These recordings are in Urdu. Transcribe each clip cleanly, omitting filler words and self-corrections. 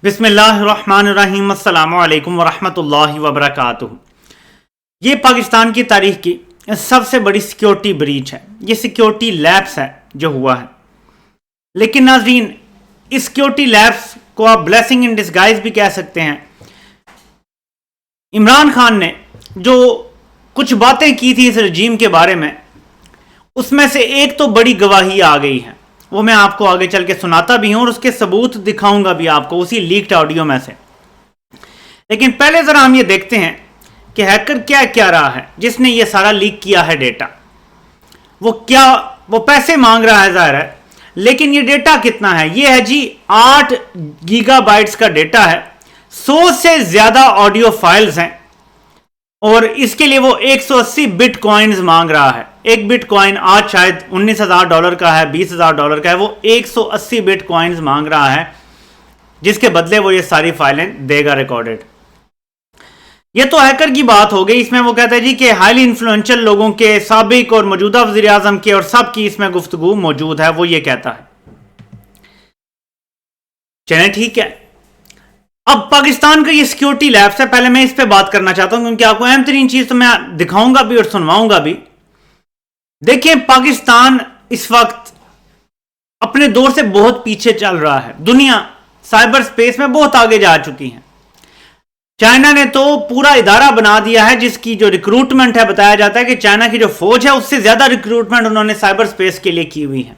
بسم اللہ الرحمن الرحیم السلام علیکم ورحمۃ اللہ وبرکاتہ۔ یہ پاکستان کی تاریخ کی سب سے بڑی سیکیورٹی بریچ ہے، یہ سیکیورٹی لیپس ہے جو ہوا ہے۔ لیکن ناظرین، اس سیکیورٹی لیپس کو آپ بلیسنگ ان ڈسگائز بھی کہہ سکتے ہیں۔ عمران خان نے جو کچھ باتیں کی تھی اس رجیم کے بارے میں، اس میں سے ایک تو بڑی گواہی آ گئی ہے، وہ میں آپ کو آگے چل کے سناتا بھی ہوں اور اس کے ثبوت دکھاؤں گا بھی آپ کو اسی لیکڈ آڈیو میں سے۔ لیکن پہلے ذرا ہم یہ دیکھتے ہیں کہ ہیکر کیا رہا ہے جس نے یہ سارا لیک کیا ہے ڈیٹا۔ وہ پیسے مانگ رہا ہے ظاہر ہے، لیکن یہ ڈیٹا کتنا ہے؟ یہ ہے جی 8 گیگا بائٹس کا ڈیٹا ہے، 100 سے زیادہ آڈیو فائلز ہیں، اور اس کے لیے وہ 180 بٹ کوائنز مانگ رہا ہے۔ ایک بٹ کوائن آج شاید $19,000 کا ہے، $20,000 کا ہے، وہ 180 بٹ کوائنز مانگ رہا ہے، جس کے بدلے وہ یہ ساری فائلیں دے گا ریکارڈڈ۔ یہ تو ہیکر کی بات ہو گئی۔ اس میں وہ کہتا ہے جی کہ ہائیلی انفلوئنشل لوگوں کے، سابق اور موجودہ وزیر اعظم کے، اور سب کی اس میں گفتگو موجود ہے، وہ یہ کہتا ہے۔ چلیں ٹھیک ہے، اب پاکستان کا یہ سیکیورٹی لیبس ہے، پہلے میں اس پہ بات کرنا چاہتا ہوں کیونکہ آپ کو اہم ترین چیز تو میں دکھاؤں گا بھی اور سنواؤں گا بھی۔ دیکھیں، پاکستان اس وقت اپنے دور سے بہت پیچھے چل رہا ہے۔ دنیا سائبر سپیس میں بہت آگے جا چکی ہے۔ چائنا نے تو پورا ادارہ بنا دیا ہے جس کی جو ریکروٹمنٹ ہے، بتایا جاتا ہے کہ چائنا کی جو فوج ہے اس سے زیادہ ریکروٹمنٹ انہوں نے سائبر سپیس کے لیے کی ہوئی ہے۔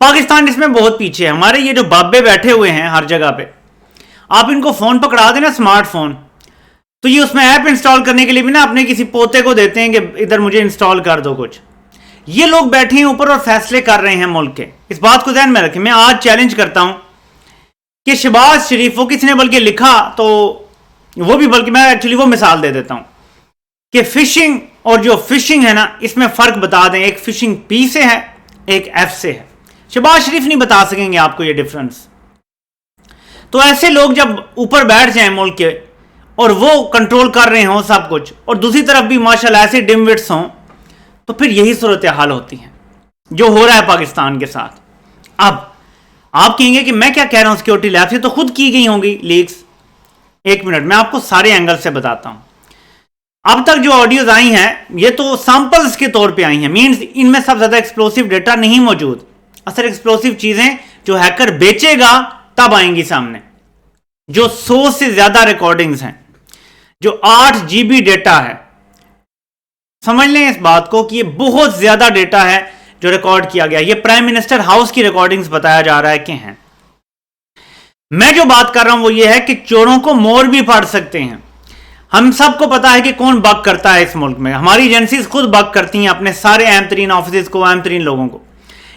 پاکستان اس میں بہت پیچھے ہے۔ ہمارے یہ جو بابے بیٹھے ہوئے ہیں ہر جگہ پہ، آپ ان کو فون پکڑا دیں نا، اسمارٹ فون، تو یہ اس میں ایپ انسٹال کرنے کے لیے بھی نا اپنے کسی پوتے کو دیتے ہیں کہ ادھر مجھے انسٹال کر دو کچھ۔ یہ لوگ بیٹھے ہیں اوپر اور فیصلے کر رہے ہیں ملک کے۔ اس بات کو ذہن میں رکھیں۔ میں آج چیلنج کرتا ہوں کہ شہباز شریف، وہ کسی نے بلکہ لکھا تو وہ بھی، بلکہ میں ایکچولی وہ مثال دے دیتا ہوں کہ فشنگ اور جو فشنگ ہے نا، اس میں فرق بتا دیں۔ ایک فشنگ پی سے ہے، ایک ایف سے ہے۔ شہباز شریف نہیں بتا سکیں گے آپ کو یہ ڈفرنس۔ تو ایسے لوگ جب اوپر بیٹھ جائیں ملک کے اور وہ کنٹرول کر رہے ہوں سب کچھ، اور دوسری طرف بھی ماشاءاللہ ایسے ڈم وٹس ہوں، تو پھر یہی صورتحال ہوتی ہے جو ہو رہا ہے پاکستان کے ساتھ۔ اب آپ کہیں گے کہ میں کیا کہہ رہا ہوں، سیکیورٹی لیب سے تو خود کی گئی ہوں گی لیکس۔ ایک منٹ، میں آپ کو سارے اینگل سے بتاتا ہوں۔ اب تک جو آڈیوز آئی ہیں یہ تو سیمپلز کے طور پہ آئی ہیں، مینز ان میں سب زیادہ ایکسپلوسیو ڈیٹا نہیں موجود۔ اصل ایکسپلوسیو چیزیں جو ہیکر بیچے گا تب آئیں گی سامنے۔ جو 100 سے زیادہ ریکارڈنگز ہیں، جو 8 GB ڈیٹا ہے، سمجھ لیں اس بات کو کہ یہ بہت زیادہ ڈیٹا ہے جو ریکارڈ کیا گیا۔ یہ پرائم منسٹر ہاؤس کی ریکارڈنگز بتایا جا رہا ہے کہ ہیں۔ میں جو بات کر رہا ہوں وہ یہ ہے کہ چوروں کو مور بھی پھاڑ سکتے ہیں۔ ہم سب کو پتا ہے کہ کون بگ کرتا ہے اس ملک میں۔ ہماری ایجنسیز خود بگ کرتی ہیں اپنے سارے اہم ترین آفیسز کو، اہم ترین لوگوں کو۔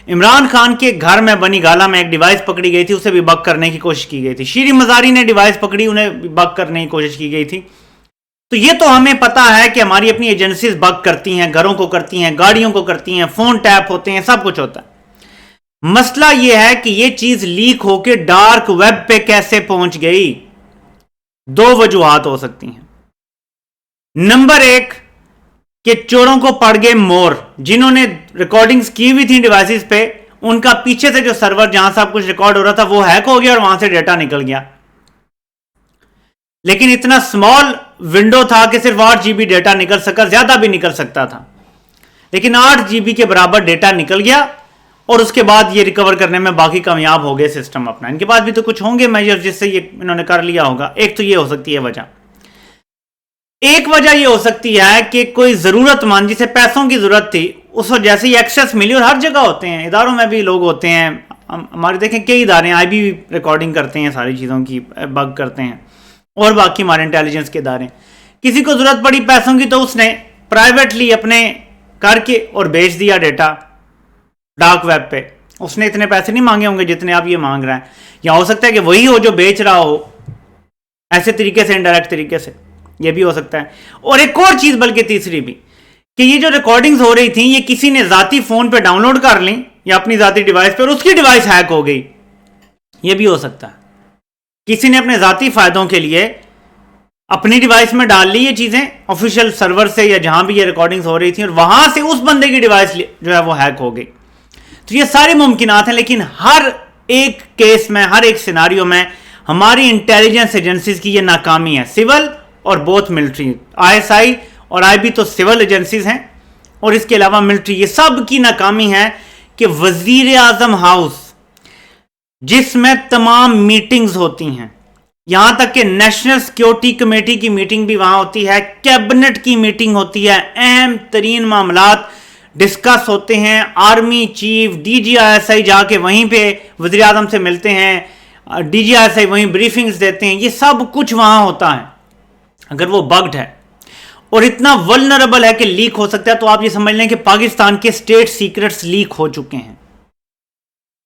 عمران خان کے گھر میں بنی گالا میں ایک ڈیوائس پکڑی گئی تھی، اسے بھی بگ کرنے کی کوشش کی گئی تھی۔ شیریں مزاری نے ڈیوائس پکڑی، انہیں بگ کرنے کی کوشش کی گئی تھی۔ تو یہ تو ہمیں پتا ہے کہ ہماری اپنی ایجنسیز بگ کرتی ہیں، گھروں کو کرتی ہیں، گاڑیوں کو کرتی ہیں، فون ٹیپ ہوتے ہیں، سب کچھ ہوتا ہے۔ مسئلہ یہ ہے کہ یہ چیز لیک ہو کے ڈارک ویب پہ کیسے پہنچ گئی؟ 2 وجوہات ہو سکتی ہیں۔ نمبر 1 کہ چوروں کو پڑ گئے مور، جنہوں نے ریکارڈنگز کی ہوئی تھیں ڈیوائسز پہ، ان کا پیچھے سے جو سرور جہاں سب کچھ ریکارڈ ہو رہا تھا وہ ہیک ہو گیا اور وہاں سے ڈیٹا نکل گیا۔ لیکن اتنا سمال ونڈو تھا کہ صرف 8 GB ڈیٹا نکل سکا، زیادہ بھی نکل سکتا تھا، لیکن 8 GB کے برابر ڈیٹا نکل گیا، اور اس کے بعد یہ ریکور کرنے میں باقی کامیاب ہو گئے سسٹم اپنا۔ ان کے پاس بھی تو کچھ ہوں گے میجر جس سے یہ انہوں نے کر لیا ہوگا۔ ایک تو یہ ہو سکتی ہے وجہ۔ ایک وجہ یہ ہو سکتی ہے کہ کوئی ضرورت مند جسے پیسوں کی ضرورت تھی، اس کو جیسے ہی ایکسیس ملی، اور ہر جگہ ہوتے ہیں، اداروں میں بھی لوگ ہوتے ہیں، ہمارے دیکھیں کئی ادارے ہیں، IB بھی ریکارڈنگ کرتے ہیں ساری چیزوں کی، بگ کرتے ہیں، اور باقی ہمارے انٹیلیجنس کے ادارے۔ کسی کو ضرورت پڑی پیسوں کی تو اس نے پرائیویٹلی اپنے کر کے اور بیچ دیا ڈیٹا ڈارک ویب پہ۔ اس نے اتنے پیسے نہیں مانگے ہوں گے جتنے آپ یہ مانگ رہے ہیں، یا ہو سکتا ہے کہ وہی ہو جو بیچ رہا ہو ایسے طریقے سے، انڈائریکٹ طریقے سے، یہ بھی ہو سکتا ہے۔ اور ایک اور چیز، بلکہ تیسری بھی، کہ یہ جو ریکارڈنگز ہو رہی تھیں یہ کسی نے ذاتی فون پہ ڈاؤن لوڈ کر لیں یا اپنی ذاتی ڈیوائس پہ، اور اس کی ڈیوائس ہیک ہو گئی، یہ بھی ہو سکتا ہے۔ کسی نے اپنے ذاتی فائدوں کے لیے اپنی ڈیوائس میں ڈال لی یہ چیزیں آفیشیل سرور سے یا جہاں بھی یہ ریکارڈنگز ہو رہی تھیں، اور وہاں سے اس بندے کی ڈیوائس جو ہے وہ ہیک ہو گئی۔ تو یہ سارے ممکنات ہیں، لیکن ہر ایک کیس میں, ہر ایک سیناریو میں ہماری انٹیلیجنس ایجنسیز کی یہ ناکامی ہے, سول اور بوتھ ملٹری, ISI اور IB تو سول ایجنسیز ہیں, اور اس کے علاوہ ملٹری, یہ سب کی ناکامی ہے کہ وزیر اعظم ہاؤس جس میں تمام میٹنگز ہوتی ہیں, یہاں تک کہ نیشنل سیکیورٹی کمیٹی کی میٹنگ بھی وہاں ہوتی ہے, کیبنٹ کی میٹنگ ہوتی ہے, اہم ترین معاملات ڈسکس ہوتے ہیں, آرمی چیف DG ISI جا کے وہیں پہ وزیر اعظم سے ملتے ہیں, DG ISI وہیں بریفنگز دیتے ہیں, یہ سب کچھ وہاں ہوتا ہے. اگر وہ بگڈ ہے اور اتنا ولنریبل ہے کہ لیک ہو سکتا ہے, تو آپ یہ سمجھ لیں کہ پاکستان کے اسٹیٹ سیکرٹس لیک ہو چکے ہیں.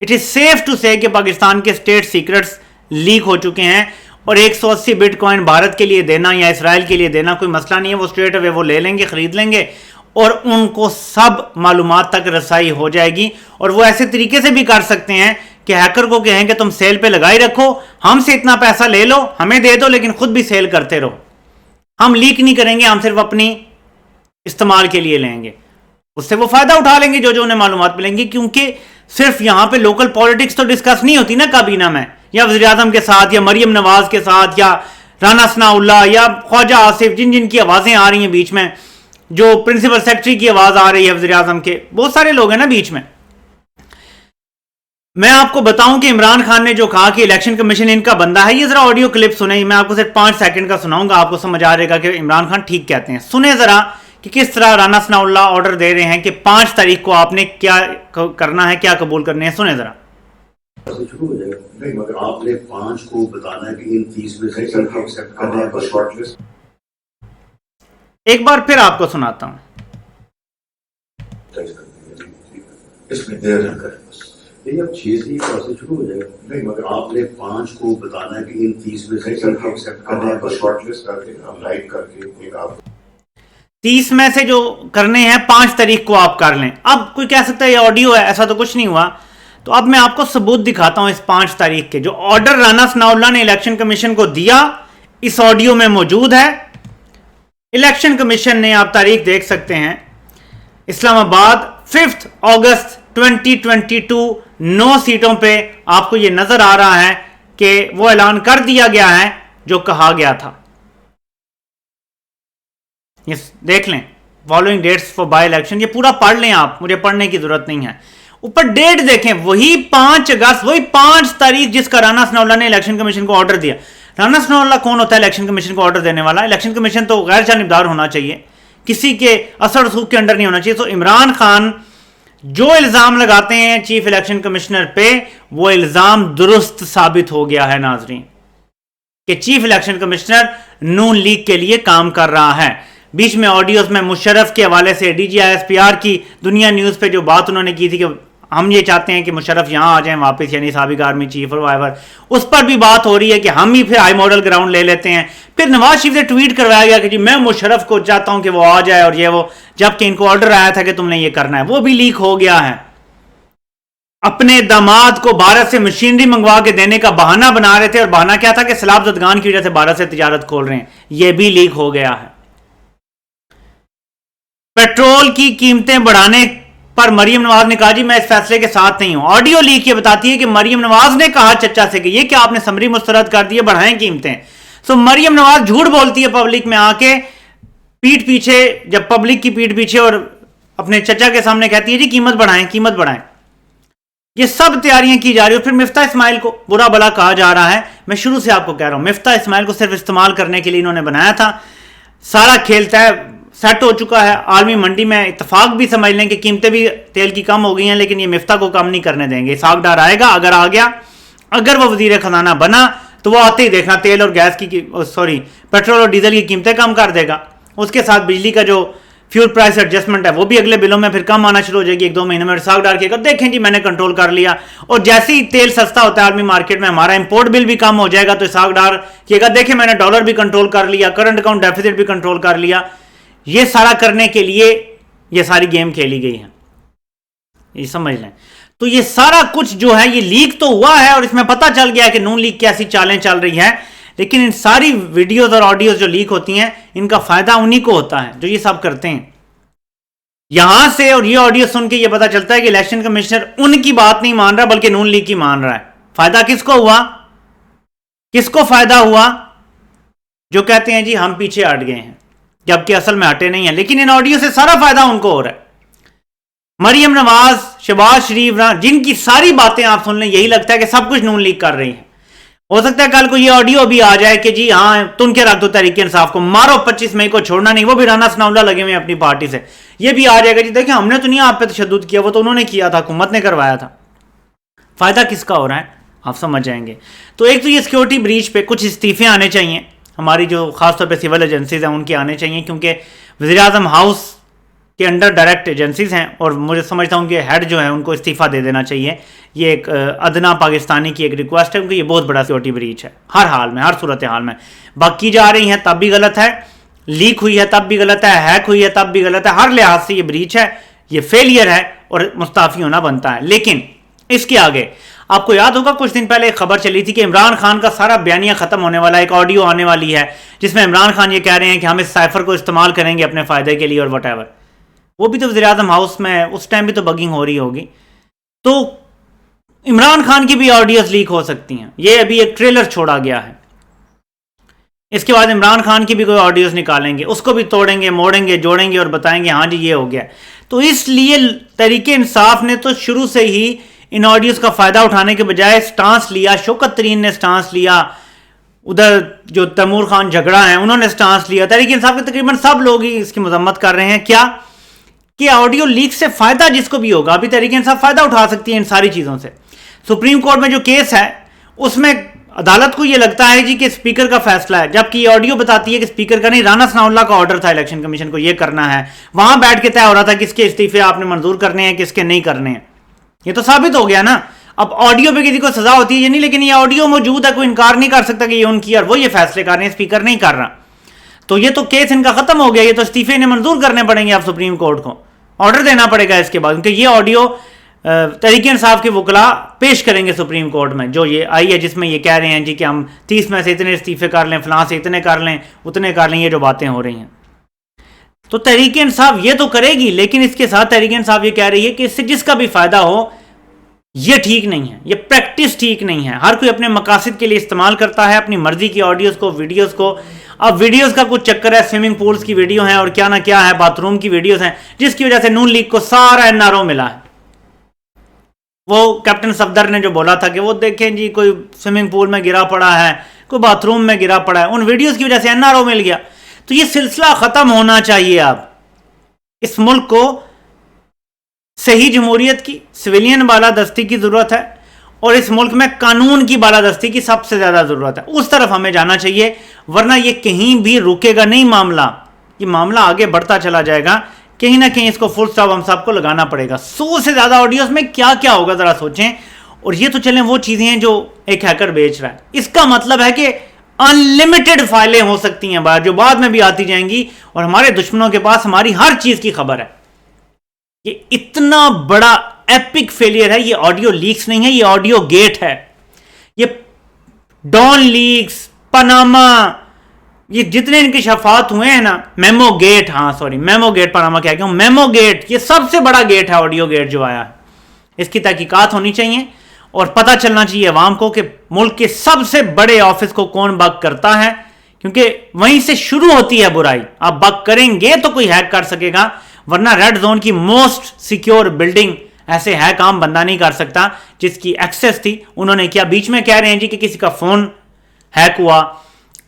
اٹ از سیف ٹو سے کہ پاکستان کے اسٹیٹ سیکرٹس لیک ہو چکے ہیں, اور 180 بٹ کوائن بھارت کے لیے دینا یا اسرائیل کے لیے دینا کوئی مسئلہ نہیں ہے, وہ اسٹریٹ اوے وہ لے لیں گے, خرید لیں گے, اور ان کو سب معلومات تک رسائی ہو جائے گی. اور وہ ایسے طریقے سے بھی کر سکتے ہیں کہ ہیکر کو کہیں کہ تم سیل پہ لگائی رکھو, ہم سے اتنا پیسہ لے لو, ہمیں دے دو, لیکن خود بھی سیل کرتے رہو, ہم لیک نہیں کریں گے, ہم صرف اپنی استعمال کے لیے لیں گے. اس سے وہ فائدہ اٹھا لیں گے جو انہیں معلومات ملیں گی, کیونکہ صرف یہاں پہ لوکل پالیٹکس تو ڈسکس نہیں ہوتی نا کابینہ میں, یا وزیر اعظم کے ساتھ, یا مریم نواز کے ساتھ, یا رانا ثناء اللہ, یا خواجہ آصف, جن کی آوازیں آ رہی ہیں بیچ میں, جو پرنسپل سیکرٹری کی آواز آ رہی ہے وزیر اعظم کے, بہت سارے لوگ ہیں نا بیچ میں. میں آپ کو بتاؤں کہ عمران خان نے جو کہا کہ الیکشن کمیشن ان کا بندہ ہے, یہ ذرا آڈیو کلپ سنیں, میں آپ کو صرف 5 سیکنڈ کا سناؤں گا, آپ کو سمجھ آ رہے گا کہ عمران خان ٹھیک کہتے ہیں. سنیں ذرا کہ کس طرح رانا ثناء اللہ آرڈر دے رہے ہیں کہ 5 تاریخ کو آپ نے کیا کرنا ہے, کیا قبول کرنے ہیں. سنیں ذرا. شروع ہو جائے گا نہیں, مگر آپ نے 5 کو بتانا ہے کہ ان 30 میں سے ایکسپٹ کرنا ہے بس شارٹ لسٹ. ایک بار پھر آپ کو سناتا ہوں. اس میں دیر نہ کریں بس, نہیں اب 6 سے شروع ہو جائے گا نہیں, مگر آپ نے 5 کو بتانا ہے کہ ان 30 میں سے ایکسپٹ کرنا ہے بس شارٹ لسٹ کر کے ہم لائک کر کے ایک آپ 30 میں سے جو کرنے ہیں 5 تاریخ کو آپ کر لیں. اب کوئی کہہ سکتا ہے یہ آڈیو ہے, ایسا تو کچھ نہیں ہوا. تو اب میں آپ کو ثبوت دکھاتا ہوں اس 5 تاریخ کے, جو آرڈر رانا ثناء اللہ نے الیکشن کمیشن کو دیا اس آڈیو میں موجود ہے. الیکشن کمیشن نے, آپ تاریخ دیکھ سکتے ہیں, اسلام آباد 5 اگست 2022 9 سیٹوں پہ آپ کو یہ نظر آ رہا ہے کہ وہ اعلان کر دیا گیا ہے جو کہا گیا تھا. یہ دیکھ لیں, following dates for by election, یہ پورا پڑھ لیں آپ, مجھے پڑھنے کی ضرورت نہیں ہے. اوپر ڈیٹ دیکھیں, وہی 5 اگست, وہی 5 تاریخ جس کا رانا ثناء اللہ نے الیکشن کمیشن کو آرڈر دیا. رانا ثناء اللہ کون ہوتا ہے الیکشن کمیشن کو آرڈر دینے والا؟ الیکشن کمیشن تو غیر جانبدار ہونا چاہیے, کسی کے اثر رسوخ کے انڈر نہیں ہونا چاہیے. تو عمران خان جو الزام لگاتے ہیں چیف الیکشن کمشنر پہ, وہ الزام درست ثابت ہو گیا ہے ناظرین, کہ چیف الیکشن کمشنر نون لیگ کے لیے کام کر رہا ہے. بیچ میں آڈیوز میں مشرف کے حوالے سے DG ISPR کی دنیا نیوز پہ جو بات انہوں نے کی تھی کہ ہم یہ چاہتے ہیں کہ مشرف یہاں آ جائیں واپس, یعنی سابق آرمی چیف اور وائیور, اس پر بھی بات ہو رہی ہے کہ ہم ہی پھر ہائی ماڈل گراؤنڈ لے لیتے ہیں. پھر نواز شریف سے ٹویٹ کروایا گیا کہ جی میں مشرف کو چاہتا ہوں کہ وہ آ جائے اور یہ وہ, جبکہ ان کو آرڈر آیا تھا کہ تم نے یہ کرنا ہے, وہ بھی لیک ہو گیا ہے. اپنے داماد کو بھارت سے مشینری منگوا کے دینے کا بہانہ بنا رہے تھے, اور بہانہ کیا تھا کہ سیلاب زدگان کی وجہ سے بھارت سے تجارت کھول رہے ہیں, یہ بھی لیک ہو گیا ہے. پیٹرول کی قیمتیں بڑھانے پر مریم نواز نے کہا جی میں اس فیصلے کے ساتھ نہیں ہوں. آڈیو لیک یہ بتاتی ہے کہ مریم نواز نے کہا چچا سے کہ یہ کہ آپ نے سمری مسترد کر دی, بڑھائیں قیمتیں. سو مریم نواز جھوٹ بولتی ہے پبلک میں آ کے, پیٹ پیچھے, جب پبلک کی پیٹ پیچھے اور اپنے چچا کے سامنے کہتی ہے جی قیمت بڑھائیں قیمت بڑھائیں. یہ سب تیاریاں کی جا رہی ہیں. پھر مفتاح اسماعیل کو برا بلا کہا جا رہا ہے. میں شروع سے آپ کو کہہ رہا ہوں, مفتاح اسماعیل کو صرف استعمال کرنے کے لیے انہوں نے بنایا تھا. سارا کھیل سیٹ ہو چکا ہے. عالمی منڈی میں اتفاق بھی سمجھ لیں کہ قیمتیں بھی تیل کی کم ہو گئی ہیں, لیکن یہ مفتاح کو کم نہیں کرنے دیں گے. اسحاق ڈار آئے گا, اگر آ گیا, اگر وہ وزیر خزانہ بنا تو وہ آتے ہی دیکھنا تیل اور گیس کی پیٹرول اور ڈیزل کی قیمتیں کم کر دے گا. اس کے ساتھ بجلی کا جو فیول پرائس ایڈجسٹمنٹ ہے وہ بھی اگلے بلوں میں پھر کم آنا شروع ہو جائے گی 1-2 مہینے میں. اسحاق ڈار کہے گا دیکھیں جی میں نے کنٹرول کر لیا, اور جیسے ہی تیل سستا ہوتا ہے عالمی مارکیٹ میں, ہمارا امپورٹ بل بھی کم ہو جائے گا, تو اسحاق ڈار کہے گا دیکھیں میں نے ڈالر بھی کنٹرول کر لیا, کرنٹ اکاؤنٹ ڈیفیسٹ بھی کنٹرول کر لیا. یہ سارا کرنے کے لیے یہ ساری گیم کھیلی گئی ہے, یہ سمجھ لیں. تو یہ سارا کچھ جو ہے یہ لیک تو ہوا ہے, اور اس میں پتہ چل گیا ہے کہ نون لیگ کی ایسی چالیں چل رہی ہیں, لیکن ان ساری ویڈیوز اور آڈیوز جو لیک ہوتی ہیں ان کا فائدہ انہی کو ہوتا ہے جو یہ سب کرتے ہیں. یہاں سے اور یہ آڈیو سن کے یہ پتا چلتا ہے کہ الیکشن کمشنر ان کی بات نہیں مان رہا بلکہ نون لیگ کی مان رہا ہے. فائدہ کس کو ہوا؟ کس کو فائدہ ہوا؟ جو کہتے ہیں جی ہم پیچھے ہٹ گئے ہیں، جبکہ اصل میں ہٹے نہیں ہیں، لیکن ان آڈیو سے سارا فائدہ ان کو ہو رہا ہے۔ مریم نواز، شہباز شریف، جن کی ساری باتیں آپ سن لیں، یہی لگتا ہے کہ سب کچھ نون لیگ کر رہی ہیں۔ ہو سکتا ہے کل کو یہ آڈیو بھی آ جائے کہ جی ہاں تن کے رکھ دو تحریک انصاف کو، مارو 25 مئی کو چھوڑنا نہیں، وہ بھی رانا ثناءاللہ لگے ہوئے اپنی پارٹی سے، یہ بھی آ جائے گا جی دیکھیں ہم نے تو نہیں آپ پہ تشدد کیا، وہ تو انہوں نے کیا تھا، حکومت نے کروایا تھا۔ فائدہ کس کا ہو رہا ہے آپ سمجھ جائیں گے۔ تو ایک تو یہ سیکیورٹی بریچ پہ کچھ استعفے آنے چاہیے، ہماری جو خاص طور پہ سول ایجنسیز ہیں ان کے آنے چاہیے، کیونکہ وزیر اعظم ہاؤس کے انڈر ڈائریکٹ ایجنسیز ہیں، اور مجھے سمجھتا ہوں کہ ہیڈ جو ہے ان کو استعفیٰ دے دینا چاہیے۔ یہ ایک ادنا پاکستانی کی ایک ریکویسٹ ہے، کیونکہ یہ بہت بڑا سیکورٹی بریچ ہے، ہر حال میں، ہر صورتحال میں۔ باقی جا رہی ہیں تب بھی غلط ہے، لیک ہوئی ہے تب بھی غلط ہے، ہیک ہوئی ہے تب بھی غلط ہے، ہر لحاظ سے یہ بریچ ہے، یہ فیلئر ہے اور مستعفی ہونا بنتا ہے۔ لیکن اس کے آگے آپ کو یاد ہوگا کچھ دن پہلے ایک خبر چلی تھی کہ عمران خان کا سارا بیانیہ ختم ہونے والا، ایک آڈیو آنے والی ہے جس میں عمران خان یہ کہہ رہے ہیں کہ ہم اس سائفر کو استعمال کریں گے اپنے فائدے کے لیے اور وٹ ایور۔ وہ بھی تو وزیر اعظم ہاؤس میں اس ٹائم بھی تو بگنگ ہو رہی ہوگی، تو عمران خان کی بھی آڈیوز لیک ہو سکتی ہیں۔ یہ ابھی ایک ٹریلر چھوڑا گیا ہے، اس کے بعد عمران خان کی بھی کوئی آڈیوز نکالیں گے، اس کو بھی توڑیں گے، موڑیں گے، جوڑیں گے اور بتائیں گے ہاں جی یہ ہو گیا۔ تو اس لیے تحریک انصاف نے تو شروع سے ہی ان آڈیوز کا فائدہ اٹھانے کے بجائے سٹانس لیا، شوکت ترین نے سٹانس لیا، ادھر جو تیمور خان جھگڑا ہیں انہوں نے سٹانس لیا، تحریک انصاف کے تقریباً سب لوگ ہی اس کی مذمت کر رہے ہیں۔ کیا کہ آڈیو لیک سے فائدہ جس کو بھی ہوگا، ابھی تحریک انصاف فائدہ اٹھا سکتی ہے ان ساری چیزوں سے۔ سپریم کورٹ میں جو کیس ہے اس میں عدالت کو یہ لگتا ہے جی کہ اسپیکر کا فیصلہ ہے، جبکہ یہ آڈیو بتاتی ہے کہ اسپیکر کا نہیں، رانا ثناءاللہ کا آرڈر تھا الیکشن کمیشن کو یہ کرنا ہے، وہاں بیٹھ کے طے ہو رہا تھا کس کے استعفے آپ نے منظور کرنے ہیں کس کے نہیں کرنے ہیں۔ یہ تو ثابت ہو گیا نا۔ اب آڈیو پہ کسی کو سزا ہوتی ہے یہ نہیں، لیکن یہ آڈیو موجود ہے، کوئی انکار نہیں کر سکتا کہ یہ ان کی، اور وہ یہ فیصلے کر رہے ہیں، اسپیکر نہیں کر رہا۔ تو یہ تو کیس ان کا ختم ہو گیا، یہ تو استعفے انہیں منظور کرنے پڑیں گے اب سپریم کورٹ کو، آرڈر دینا پڑے گا اس کے بعد، کیونکہ یہ آڈیو تحریک انصاف کے وکلاء پیش کریں گے سپریم کورٹ میں، جو یہ آئی ہے جس میں یہ کہہ رہے ہیں جی کہ ہم 30 میں سے اتنے استعفے کر لیں، فلاں سے اتنے کر لیں، اتنے کر لیں، یہ جو باتیں ہو رہی ہیں۔ تو تحریک انصاف یہ تو کرے گی، لیکن اس کے ساتھ تحریک انصاف یہ کہہ رہی ہے کہ اس سے جس کا بھی فائدہ ہو یہ ٹھیک نہیں ہے، یہ پریکٹس ٹھیک نہیں ہے۔ ہر کوئی اپنے مقاصد کے لیے استعمال کرتا ہے اپنی مرضی کی آڈیوز کو، ویڈیوز کو۔ اب ویڈیوز کا کچھ چکر ہے، سوئمنگ پولز کی ویڈیو ہیں اور کیا نہ کیا ہے، باتھ روم کی ویڈیوز ہیں، جس کی وجہ سے نون لیگ کو سارا این آر او ملا ہے۔ وہ کیپٹن صفدر نے جو بولا تھا کہ وہ دیکھیں جی کوئی سوئمنگ پول میں گرا پڑا ہے، کوئی باتھ روم میں گرا پڑا ہے، ان ویڈیوز کی وجہ سے این آر او مل گیا۔ تو یہ سلسلہ ختم ہونا چاہیے۔ اب اس ملک کو صحیح جمہوریت کی، سویلین بالادستی کی ضرورت ہے، اور اس ملک میں قانون کی بالادستی کی سب سے زیادہ ضرورت ہے۔ اس طرف ہمیں جانا چاہیے، ورنہ یہ کہیں بھی رکے گا نہیں معاملہ، یہ معاملہ آگے بڑھتا چلا جائے گا، کہیں نہ کہیں اس کو فل سٹاپ ہم سب کو لگانا پڑے گا۔ 100 سے زیادہ آڈیوز میں کیا کیا ہوگا ذرا سوچیں، اور یہ تو چلیں وہ چیزیں ہیں جو ایک ہیکر بیچ رہا ہے، اس کا مطلب ہے کہ انلمیٹڈ فائلیں ہو سکتی ہیں باہر، جو بعد میں بھی آتی جائیں گی، اور ہمارے دشمنوں کے پاس ہماری ہر چیز کی خبر ہے۔ یہ اتنا بڑا ایپک فیلئر ہے، یہ آڈیو لیکس نہیں ہے، یہ آڈیو گیٹ ہے۔ یہ ڈان لیکس، پاناما، یہ جتنے انکشافات ہوئے ہیں نا، memo gate, memo gate, Panama کیا کہوں، میمو گیٹ، یہ سب سے بڑا گیٹ ہے آڈیو گیٹ جو آیا ہے۔ اس کی تحقیقات ہونی چاہیے اور پتہ چلنا چاہیے عوام کو کہ ملک کے سب سے بڑے آفس کو کون بگ کرتا ہے، کیونکہ وہیں سے شروع ہوتی ہے برائی۔ آپ بگ کریں گے تو کوئی ہیک کر سکے گا، ورنہ ریڈ زون کی موسٹ سیکیور بلڈنگ ایسے ہیک عام بندہ نہیں کر سکتا جس کی ایکسیس تھی۔ انہوں نے کیا بیچ میں کہہ رہے ہیں جی کہ کسی کا فون ہیک ہوا،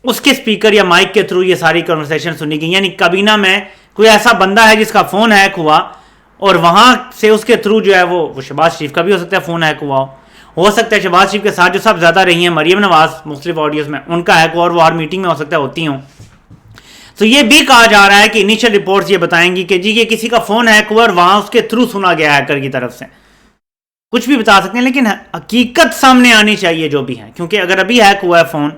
اس کے سپیکر یا مائک کے تھرو یہ ساری کنورسیشن سنی گئی، یعنی کابینہ میں کوئی ایسا بندہ ہے جس کا فون ہیک ہوا، اور وہاں سے اس کے تھرو جو ہے وہ شہباز شریف کا بھی ہو سکتا ہے فون ہیک ہو سکتا ہے شہباز شریف کے ساتھ جو سب زیادہ رہی ہیں مریم نواز مختلف آڈیوز میں، ان کا ہیک ہوا، اور وہ ہر میٹنگ میں ہو سکتا ہے ہوتی ہوں۔ تو یہ بھی کہا جا رہا ہے کہ انیشل رپورٹس یہ بتائیں گی کہ جی یہ کسی کا فون ہیک ہوا اور وہاں اس کے تھرو سنا گیا ہیکر کی طرف سے، کچھ بھی بتا سکتے ہیں، لیکن حقیقت سامنے آنی چاہیے جو بھی ہے، کیونکہ اگر ابھی ہیک ہوا ہے فون،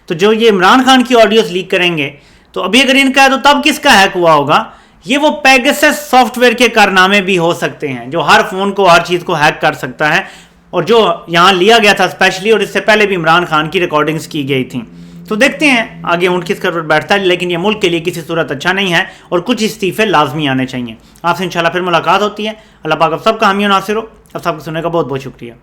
تو جو یہ عمران خان کی آڈیوز لیک کریں گے تو ابھی اگر ان کا ہے تو تب کس کا ہیک ہوا ہوگا؟ یہ وہ پیگسس سافٹ ویئر کے کارنامے بھی ہو سکتے ہیں جو ہر فون کو، ہر چیز کو ہیک کر سکتا ہے، اور جو یہاں لیا گیا تھا اسپیشلی، اور اس سے پہلے بھی عمران خان کی ریکارڈنگز کی گئی تھیں۔ تو دیکھتے ہیں آگے اونٹ کس کروٹ بیٹھتا ہے، لیکن یہ ملک کے لیے کسی صورت اچھا نہیں ہے، اور کچھ استعفے لازمی آنے چاہیے۔ آپ سے انشاءاللہ پھر ملاقات ہوتی ہے۔ اللہ پاک اب سب کا حامی و ناصر ہو۔ اب سب کو سننے کا بہت بہت شکریہ۔